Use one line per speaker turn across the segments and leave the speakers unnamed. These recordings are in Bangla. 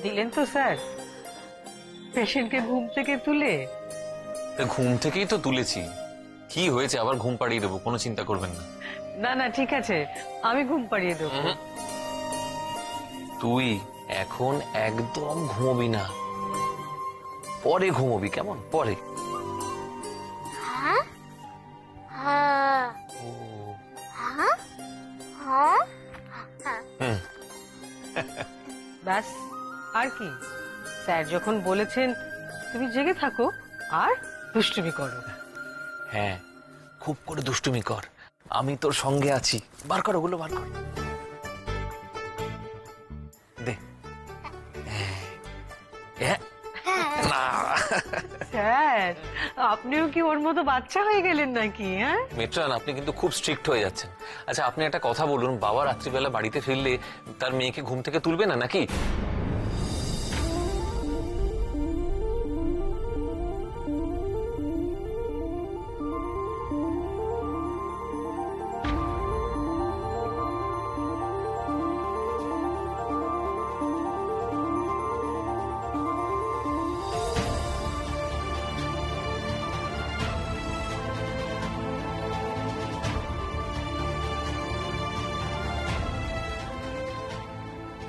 দিলেন তো স্যার পেশেন্টকে ঘুম থেকে তুলে?
ঘুম থেকেই তো তুলেছি। কি হয়েছে, আবার ঘুম পাড়িয়ে দেবো, কোনো চিন্তা করবেন না।
না না ঠিক আছে, আমি ঘুম পাড়িয়ে দেবো।
তুই এখন একদম ঘুমোবি না, পরে ঘুমোবি, কেমন? পরে।
হ্যাঁ হ্যাঁ হ্যাঁ হ্যাঁ
হুম।
ব্যাস, আর কি? স্যার যখন বলেছেন তুমি জেগে থাকো আর দুষ্টুমি করো।
হ্যাঁ, খুব করে দুষ্টুমি কর, আমি তোর সঙ্গে আছি। বার কর ওগুলো, বার কর, দে। হ্যাঁ, না।
স্যার আপনিও কি ওর মতো বাচ্চা হয়ে গেলেন নাকি? হ্যাঁ
মিত্রান, আপনি কিন্তু খুব স্ট্রিক্ট হয়ে যাচ্ছেন। আচ্ছা, আপনি একটা কথা বলুন, বাবা রাত্রিবেলা বাড়িতে ফিরলে তার মেয়েকে ঘুম থেকে তুলবে না নাকি?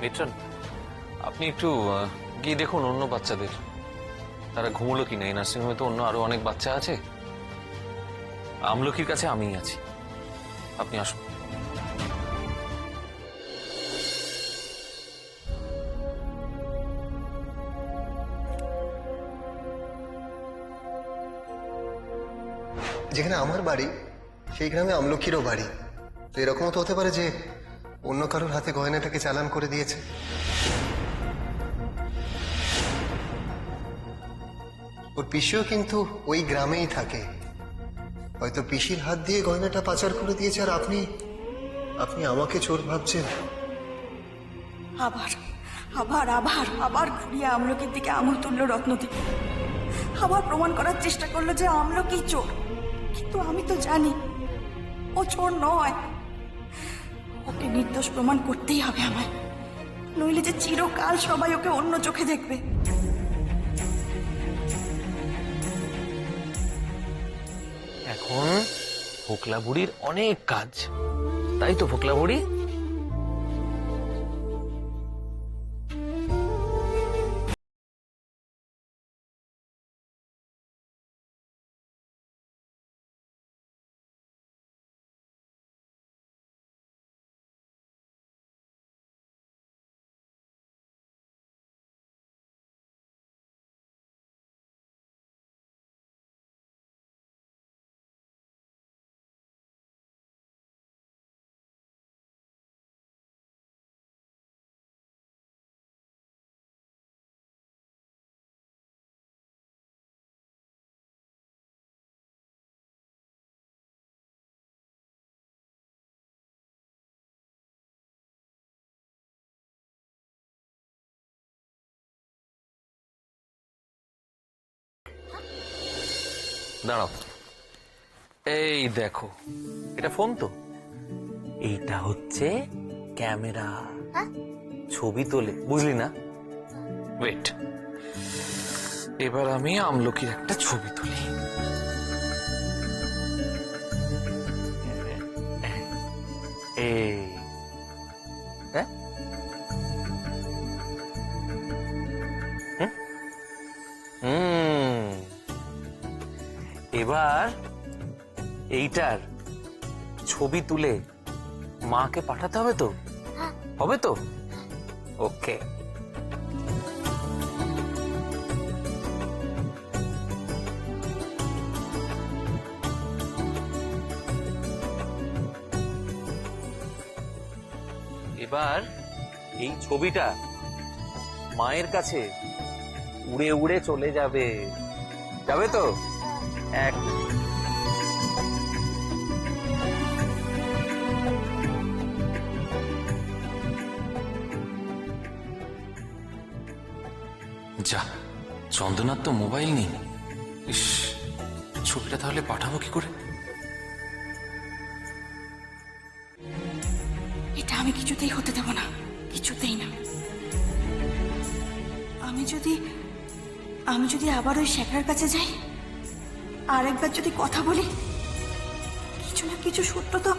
মিত্রান, আপনি একটু গিয়ে দেখুন অন্য বাচ্চাদের, তারা ঘুমলো কিনা। এই নার্সিংহোমে তো অন্য আরো অনেক বাচ্চা আছে। আমলকির কাছে আমিই আছি, আপনি আসুন।
যেখানে আমার বাড়ি সেই গ্রামে আমলকিরও বাড়ি, তো এরকমও তো হতে পারে যে অন্য কারোর হাতে গয়নাটাকে চালান করে দিয়েছে। ওর পিসিও কিন্তু ওই গ্রামেই থাকে, হয়তো পিসির হাত দিয়ে গয়নাটা পাচার করে দিয়েছে, আর আপনি আপনি আমাকে চোর ভাবছেন।
আবার আবার আবার আবার ঘুরিয়ে আমলকির দিকে আঙুল তুলল রত্নদীপ। আবার প্রমাণ করার চেষ্টা করলো যে আমলকি চোর, কিন্তু আমি তো জানি ও চোর নয়। ওকে নির্দোষ প্রমাণ করতেই হবে আমায়, নইলে যে চিরকাল সবাই ওকে অন্য চোখে দেখবে।
এখন ফোকলা বুড়ির অনেক কাজ, তাই তো ফোকলা বুড়ি? দাঁড়াও, এই দেখো, এটা ফোন তো, এইটা হচ্ছে ক্যামেরা, ছবি তোলে, বুঝলি না? ওয়েট, এবার আমি আমলকির একটা ছবি তুলি। এই, হ্যাঁ, এবার এইটার ছবি তুলে মাকে পাঠাতে হবে তো, হবে তো? ওকে। এবার এই ছবিটা মায়ের কাছে উড়ে উড়ে চলে যাবে, যাবে তো? এক, যা, চন্দনার তো মোবাইল নেই। ইস, ছবিটা তাহলে পাঠাবো কি করে?
এটা আমি কিছুতেই হতে দেব না, কিছুতেই না। আমি যদি আমি যদি আবার ওই শেখার কাছে যাই, আরেকবার যদি কথা বলি, কিছু না কিছু সূত্র তো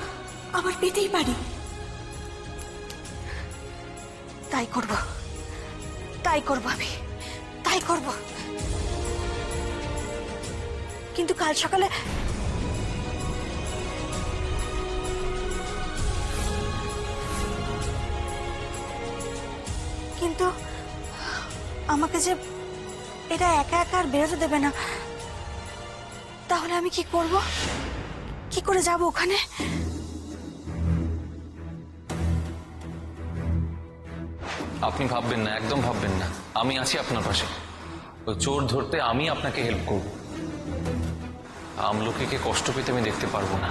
আবার পেতেই পারি। তাই করব, আমি তাই করব। কিন্তু কাল সকালে কিন্তু আমাকে যে এটা একা একা আর বেরোতে দেবে না, তাহলে আমি কি করব? কি করে যাব ওখানে?
আপনি ভাববেন না, একদম ভাববেন না, আমি আছি আপনার পাশে। ওই চোর ধরতে আমি আপনাকে হেল্প করব। আমলকিকে কষ্ট পেতে আমি দেখতে পারবো না।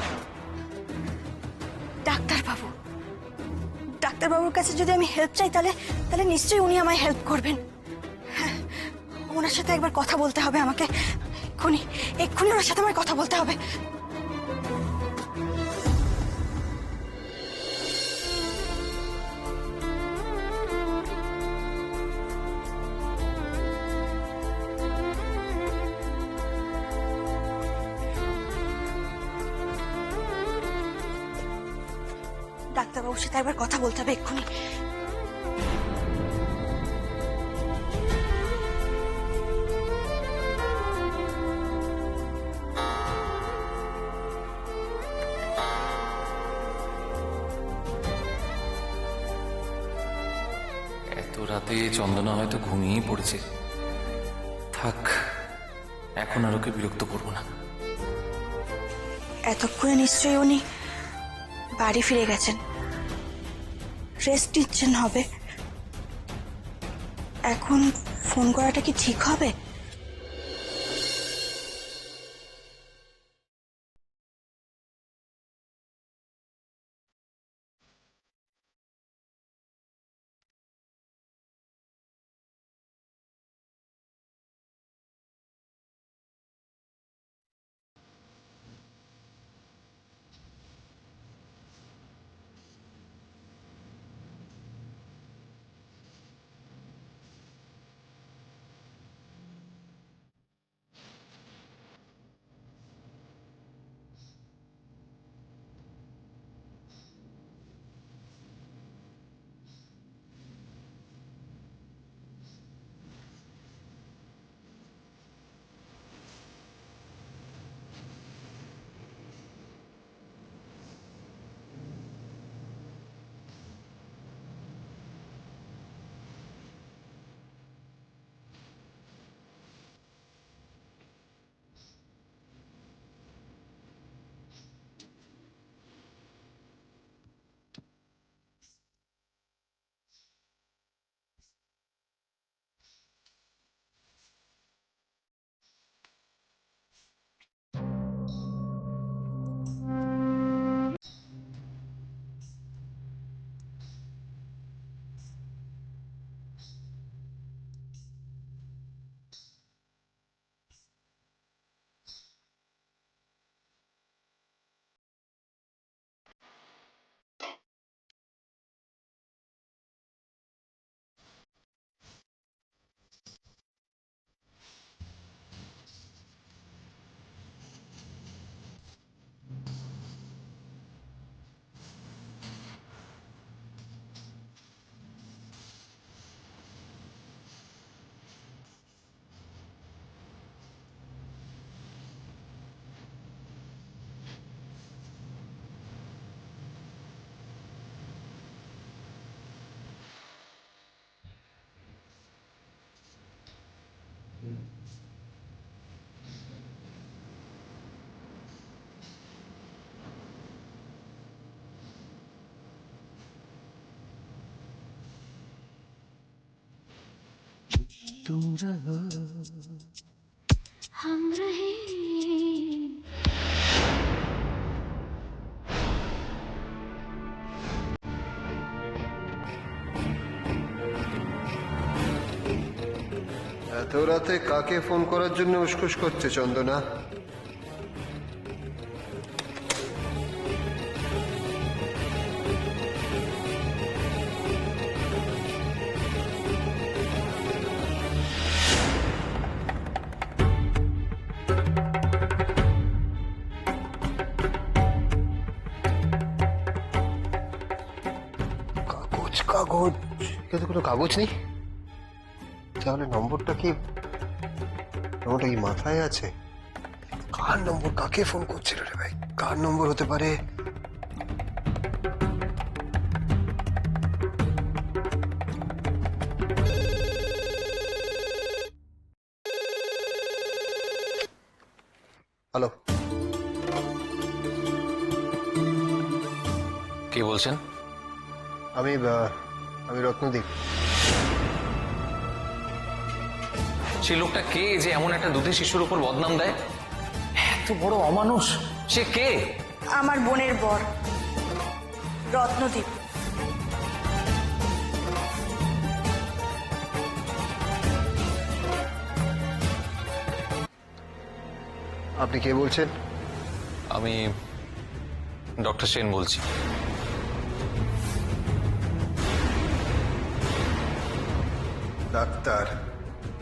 ডাক্তারবাবুর কাছে যদি আমি হেল্প চাই, তাহলে নিশ্চয়ই উনি আমায় হেল্প করবেন। হ্যাঁ, ওনার সাথে একবার কথা বলতে হবে আমাকে। এক্ষুনি ওনার সাথে আমার কথা বলতে হবে। ডাক্তারবাবুর সাথে একবার কথা বলতে হবে এক্ষুনি।
এত রাতে চন্দনা হয়তো ঘুমিয়েই পড়েছে। থাক, এখন আর ওকে বিরক্ত করবো না।
এতক্ষণে নিশ্চয়ই উনি বাড়ি ফিরে গেছেন, রেস্ট নিচ্ছেন হবে। এখন ফোন করাটা কি ঠিক হবে?
हम रहे
এত রাতে কাকে ফোন করার জন্য উসখুস করছে চন্দনা? কাগজ, কিন্তু কোনো কাগজ নেই। তাহলে নম্বরটা কি মাথায় আছে? কার নম্বর, কাকে ফোন করছিল রে ভাই? কার নম্বর হতে পারে? হ্যালো,
কে বলছেন?
আমি রত্নদীপ।
সেই লোকটা কে যে এমন একটা দুধের শিশুর উপর বদনাম দেয়? এত বড় অমানুষ সে কে?
আমার বোনের বর রত্নদীপ।
আপনি কে বলছেন?
আমি ডক্টর সেন বলছি।
ডাক্তার,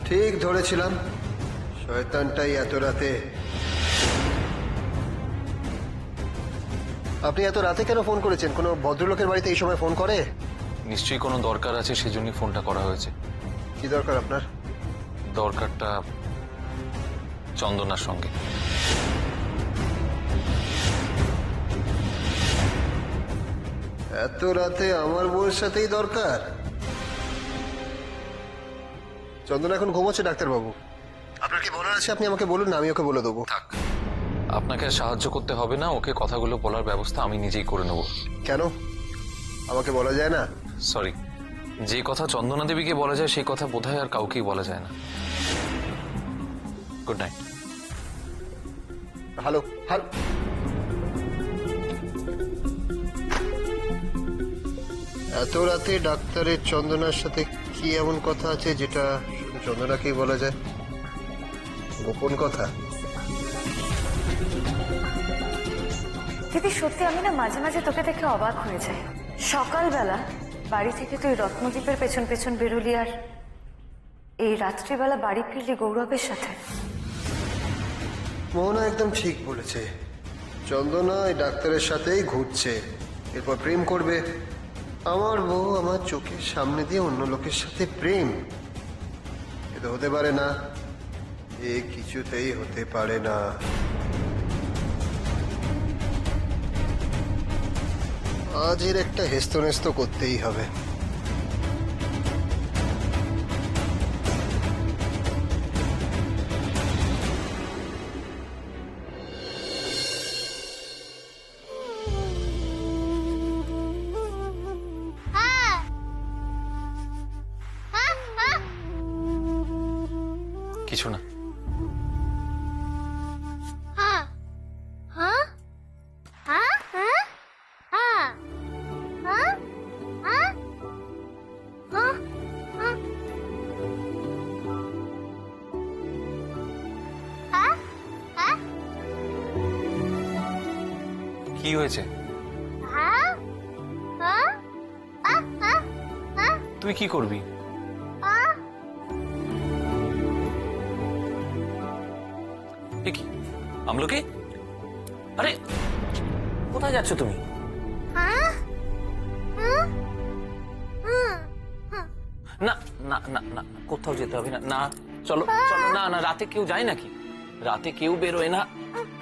ঠিক ধরেছিলাম। শয়তানটাই এত রাতে। আপনি এত রাতে কেন ফোন করেছেন? কোনো ভদ্রলোকের বাড়িতে এই সময় ফোন করে?
নিশ্চয়ই কোনো দরকার আছে, সেজন্যই ফোনটা করা হয়েছে।
কি দরকার আপনার?
দরকারটা চন্দনার সঙ্গে।
এত রাতে আমার বউয়ের সাথেই দরকার? চন্দনা এখন ঘুমোচ্ছে ডাক্তারবাবু। আপনার কি বলার আছে আপনি আমাকে বলুন না, আমি ওকে বলে দেবো।
থাক, আপনাকে আর সাহায্য করতে হবে না। ওকে কথাগুলো বলার ব্যবস্থা আমি নিজেই করে নেব।
কেন আমাকে বলা যায় না?
সরি, যে কথা চন্দনা দেবীকে বলা যায় সেই কথা বোধহয় আর কাউকেই বলা যায় না। Good night.
হ্যালো হ্যালো, এত রাতে ডাক্তারের চন্দনার সাথে কি এমন কথা আছে যেটা শুধু চন্দনাকেই বলা যায়? গোপন কথা?
দিদি সত্যি আমি না মাঝে মাঝে তোকে দেখে অবাক হয়ে যাই। সকালবেলা বাড়ি থেকে তুই রত্নদ্বীপের পেছন পেছন বেরোলি, আর এই রাত্রিবেলা বাড়ি ফিরলি গৌরবের সাথে।
মোহনা একদম ঠিক বলেছে। চন্দনা এই ডাক্তারের সাথেই ঘুরছে, এরপর প্রেম করবে। আমার বউ আমার চোখের সামনে দিয়ে অন্য লোকের সাথে প্রেম? এ তো হতে পারে না, এ কিছুতেই হতে পারে না। আজ এর একটা হেস্তনেস্ত করতেই হবে।
কিছু না। কি হয়েছে? তুই কি করবি? এ কি আমলকি? আরে কোথায় যাচ্ছ তুমি? না না না না, কোথাও যেতে হবে না। না চলো চলো। না না, রাতে কেউ যায় নাকি? রাতে কেউ বেরোয় না।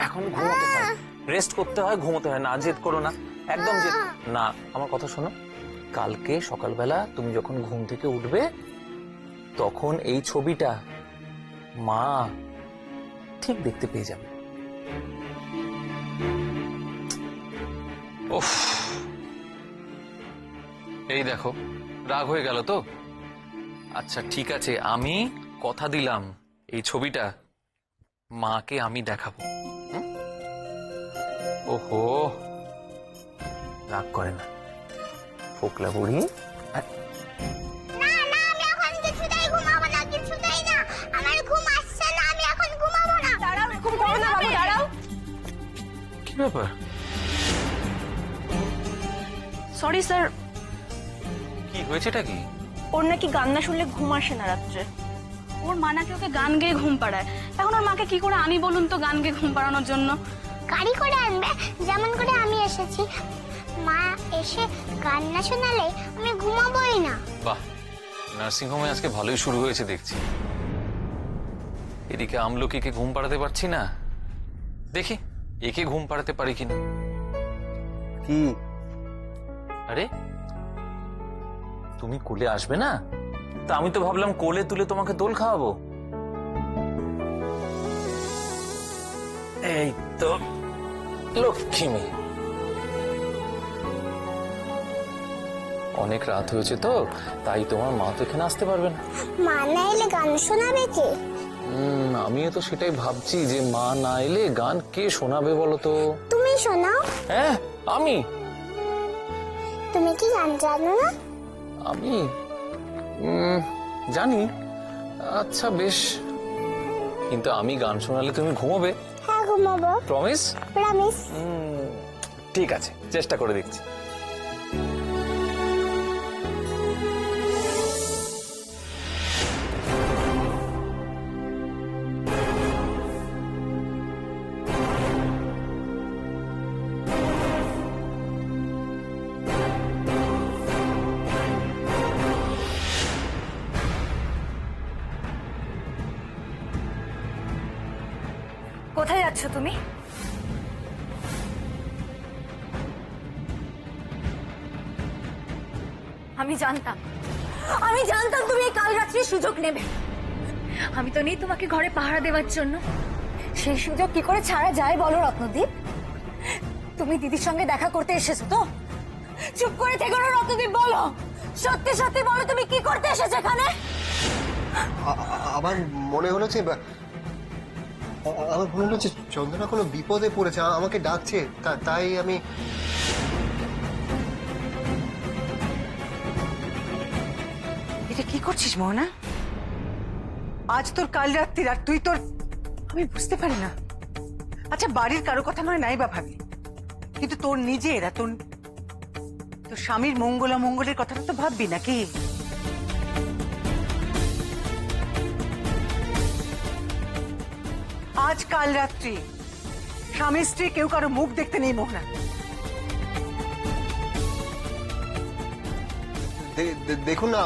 এখন ঘুমোতে হয়, রেস্ট করতে হয়, ঘুমোতে হয়। না জেদ করো না, একদম জেদ না। আমার কথা শোনো, কালকে সকালবেলা তুমি যখন ঘুম থেকে উঠবে তখন এই ছবিটা মা ঠিক দেখতে পেয়ে যাবে। উফ, এই দেখো রাগ হয়ে গেল তো? আচ্ছা ঠিক আছে, আমি কথা দিলাম এই ছবিটা মাকে আমি দেখাবো। ওহো, রাগ করে না ফোকলা বুড়ি। কি ব্যাপার?
সরি স্যার,
কি হয়েছেটা কি?
ওর নাকি গান না শুনলে ঘুম আসে না রাত্রে। ওর মা নাকি ওকে গান গেয়ে ঘুম পাড়ায়। এখন ওর মাকে কি করে আনি বলুন তো গান গেয়ে ঘুম পাড়ানোর জন্য?
গাড়ি করে আনবে, যেমন করে আমি এসেছি। মা এসে কান্না শোনালে আমি ঘুমাবোই না।
বাহ, নার্সিংহোমে আজকে ভালোই শুরু হয়েছে দেখছি। এদিকে আমলকিকে ঘুম পাড়াতে পারছি না, দেখি একে ঘুম পাড়াতে পারি কিনা।
কি?
আরে তুমি কোলে আসবে না? তা আমি তো ভাবলাম কোলে তুলে তোমাকে দোল খাওয়াবো। এই তো লক্ষ্মী মেয়ে। অনেক রাত হয়েছে তো, তাই তোমার মা তো এখানে আসতে পারবে না।
মা না এলে গান শোনাবে কে?
আমিও তো সেটাই ভাবছি যে মা না এলে গান কে শোনাবে বলো তো।
তুমি শোনাও।
হ্যাঁ, আমি।
তুমি কি গান জানো না?
আমি জানি। আচ্ছা বেশ, কিন্তু আমি গান শোনালে তুমি ঘুমোবে?
হ্যাঁ ঘুমাবো।
প্রমিস?
প্রমিস।
ঠিক আছে, চেষ্টা করে দেখছি।
কোথায় যাচ্ছ তুমি? আমি জানতাম তুমি এই কাল রাত্রির সুযোগ নেবে। আমি তো নেই তোমাকে ঘরে পাহারা দেওয়ার জন্য। সেই সুযোগ কি করে ছাড়া যায় বলো রত্নদীপ? তুমি দিদির সঙ্গে দেখা করতে এসেছো তো? চুপ করে থেকো না রত্নদীপ, বলো সত্যি সত্যি বলো তুমি কি করতে এসেছো এখানে?
আমার মনে হলো যে চন্দনা কোনো বিপদে পড়েছে, আমাকে ডাকছে, তাই আমি।
এটা কি করছিস মোহনা? আজ তোর কাল রাত্রির, আর তুই তোর, আমি বুঝতে পারি না। আচ্ছা বাড়ির কারো কথা নয় নাই বা ভাবি, কিন্তু তোর নিজের তোর স্বামীর মঙ্গলের কথাটা তো ভাববি নাকি? আজ কাল রাত্রি স্বামী স্ত্রী কেউ কারো মুখ দেখতে নেই মোহনা।
দেখুন না,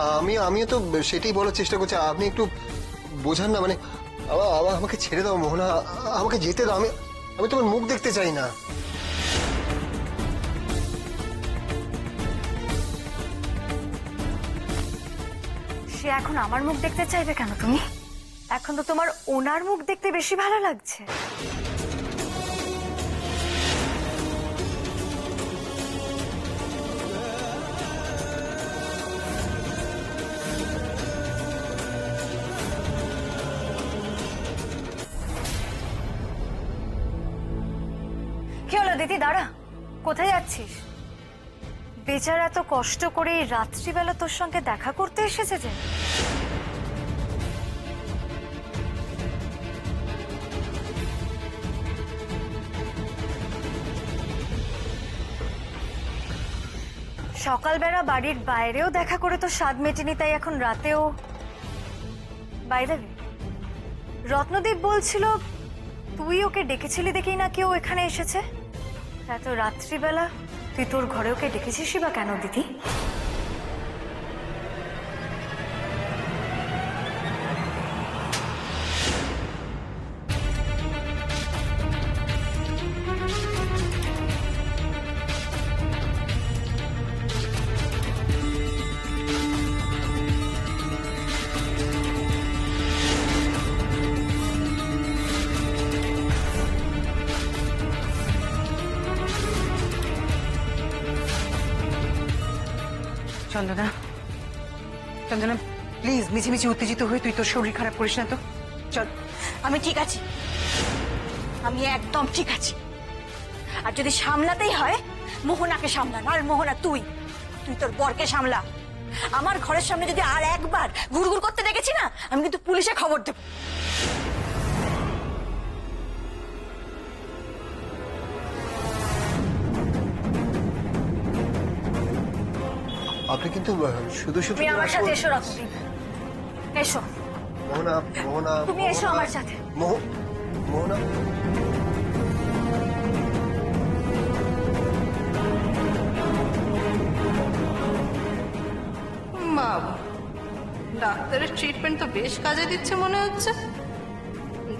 আমিও তো সেটাই বলার চেষ্টা করছি, আপনি একটু বোঝান না। মানে আমাকে ছেড়ে দাও মোহনা, আমাকে যেতে দাও। আমি তোমার মুখ দেখতে চাই না।
সে এখন আমার মুখ দেখতে চাইবে কেন? তুমি এখন তো তোমার ওনার মুখ দেখতে বেশি ভালো লাগছে। কি হলো দিদি? দাঁড়া, কোথায় যাচ্ছিস? বেচারা এত কষ্ট করে এই রাত্রিবেলা তোর সঙ্গে দেখা করতে এসেছে যে। সকালবেলা বাড়ির বাইরেও দেখা করে তো স্বাদ মেটেনি, তাই এখন রাতেও। বাইরে রত্নদীপ বলছিল তুই ওকে ডেকেছিলি দেখেই নাকি ও এখানে এসেছে। এত রাত্রিবেলা তুই তোর ঘরে ওকে ডেকেছিসই বা কেন দিদি?
চন্দনা, চন্দনা প্লিজ, মিছিমিছি উত্তেজিত হয়ে তুই তোর শরীর খারাপ করিস না তো। চল।
আমি ঠিক আছি, আমি একদম ঠিক আছি। আর যদি সামলাতেই হয় মোহনাকে সামলা, আর মোহনা তুই তোর বরকে সামলা। আমার ঘরের সামনে যদি আর একবার ঘুরঘুর করতে দেখেছি না, আমি কিন্তু পুলিশে খবর দেব।
আপনি কিন্তু শুধু শুধু
তুমি আমার সাথে এসো রত্নদীপ, এসো।
মোহনা, মোহনা,
তুমি এসো আমার সাথে।
মোহনা।
ডাক্তারের ট্রিটমেন্ট তো বেশ কাজে দিচ্ছে মনে হচ্ছে।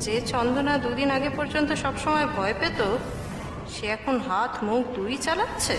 যে চন্দনা দুদিন আগে পর্যন্ত সবসময় ভয় পেত, সে এখন হাত মুখ দুই চালাচ্ছে।